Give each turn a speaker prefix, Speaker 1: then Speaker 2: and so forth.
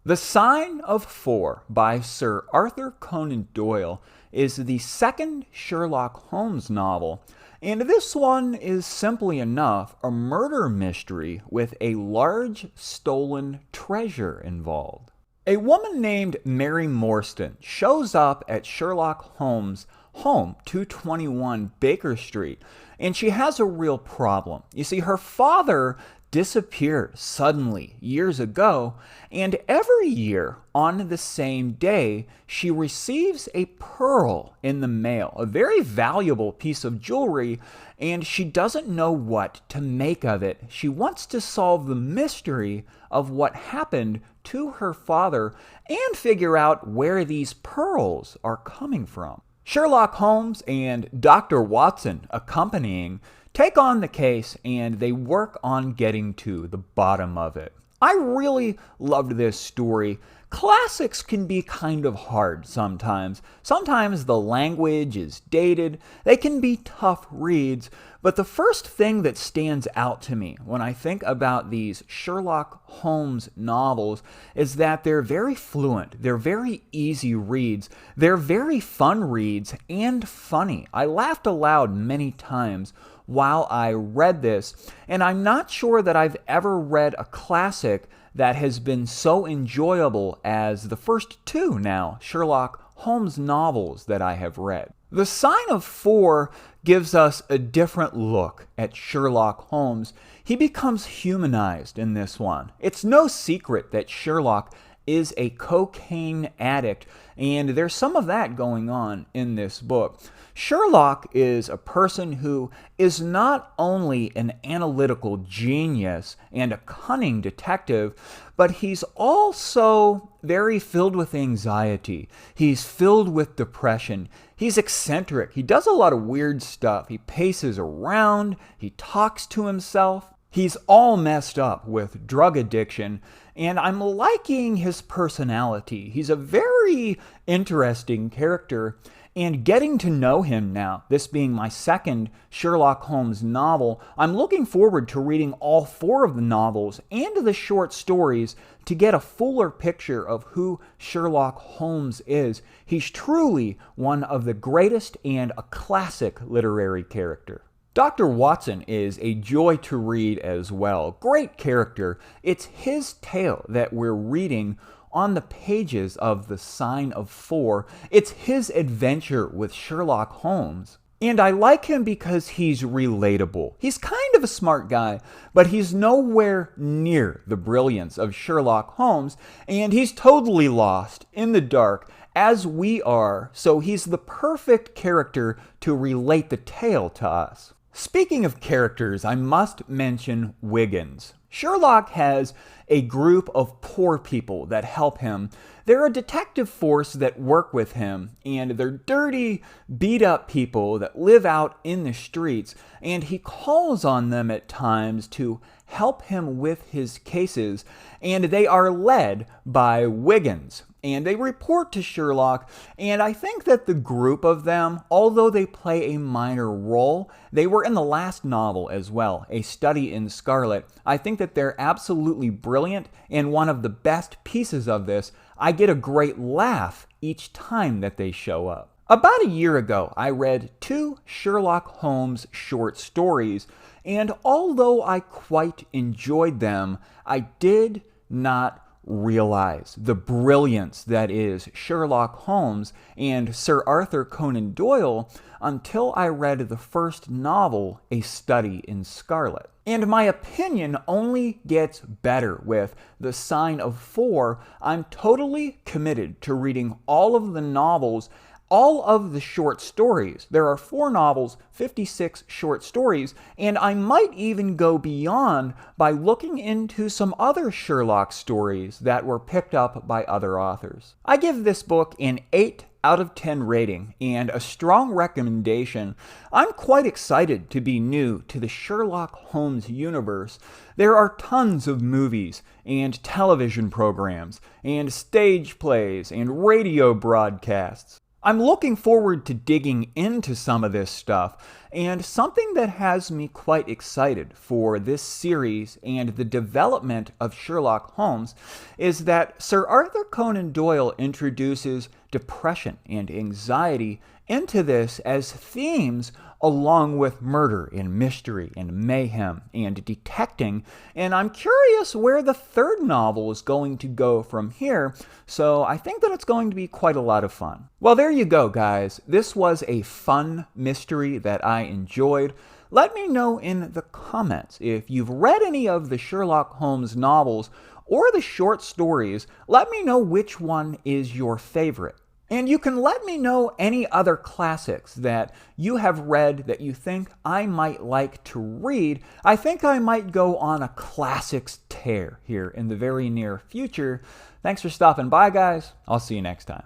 Speaker 1: The Sign of Four by Sir Arthur Conan Doyle is the second Sherlock Holmes novel, and this one is simply enough a murder mystery with a large stolen treasure involved. A woman named Mary Morstan shows up at Sherlock Holmes' home, 221 Baker Street, and she has a real problem. You see, her father disappeared suddenly years ago, and every year on the same day she receives a pearl in the mail, a very valuable piece of jewelry, and she doesn't know what to make of it. She wants to solve the mystery of what happened to her father and figure out where these pearls are coming from. Sherlock Holmes and Dr. Watson, accompanying, take on the case and they work on getting to the bottom of it. I really loved this story. Classics can be kind of hard sometimes. Sometimes the language is dated. They can be tough reads. But the first thing that stands out to me when I think about these Sherlock Holmes novels is that they're very fluent. They're very easy reads. They're very fun reads and funny. I laughed aloud many times while I read this, and I'm not sure that I've ever read a classic that has been so enjoyable as the first two now Sherlock Holmes novels that I have read. The Sign of Four gives us a different look at Sherlock Holmes. He becomes humanized in this one. It's no secret that Sherlock is a cocaine addict, and there's some of that going on in this book. Sherlock is a person who is not only an analytical genius and a cunning detective, but he's also very filled with anxiety. He's filled with depression. He's eccentric. He does a lot of weird stuff. He paces around. He talks to himself. He's all messed up with drug addiction, and I'm liking his personality. He's a very interesting character, and getting to know him now, this being my second Sherlock Holmes novel, I'm looking forward to reading all four of the novels and the short stories to get a fuller picture of who Sherlock Holmes is. He's truly one of the greatest and a classic literary character. Dr. Watson is a joy to read as well. Great character. It's his tale that we're reading on the pages of The Sign of Four. It's his adventure with Sherlock Holmes. And I like him because he's relatable. He's kind of a smart guy, but he's nowhere near the brilliance of Sherlock Holmes, and he's totally lost in the dark, as we are, so he's the perfect character to relate the tale to us. Speaking of characters, I must mention Wiggins. Sherlock has a group of poor people that help him. They're a detective force that work with him, and they're dirty, beat-up people that live out in the streets, and he calls on them at times to help him with his cases, and they are led by Wiggins. And they report to Sherlock, and I think that the group of them, although they play a minor role, they were in the last novel as well, A Study in Scarlet. I think that they're absolutely brilliant, and one of the best pieces of this, I get a great laugh each time that they show up. About a year ago, I read two Sherlock Holmes short stories, and although I quite enjoyed them, I did not realize the brilliance that is Sherlock Holmes and Sir Arthur Conan Doyle until I read the first novel, A Study in Scarlet. And my opinion only gets better with The Sign of Four. I'm totally committed to reading all of the novels, all of the short stories. There are 4 novels, 56 short stories, and I might even go beyond by looking into some other Sherlock stories that were picked up by other authors. I give this book an 8 out of 10 rating and a strong recommendation. I'm quite excited to be new to the Sherlock Holmes universe. There are tons of movies and television programs and stage plays and radio broadcasts. I'm looking forward to digging into some of this stuff, and something that has me quite excited for this series and the development of Sherlock Holmes is that Sir Arthur Conan Doyle introduces depression and anxiety into this as themes along with murder and mystery and mayhem and detecting, and I'm curious where the third novel is going to go from here, so I think that it's going to be quite a lot of fun. Well, there you go, guys. This was a fun mystery that I enjoyed. Let me know in the comments if you've read any of the Sherlock Holmes novels or the short stories. Let me know which one is your favorite. And you can let me know any other classics that you have read that you think I might like to read. I think I might go on a classics tear here in the very near future. Thanks for stopping by, guys. I'll see you next time.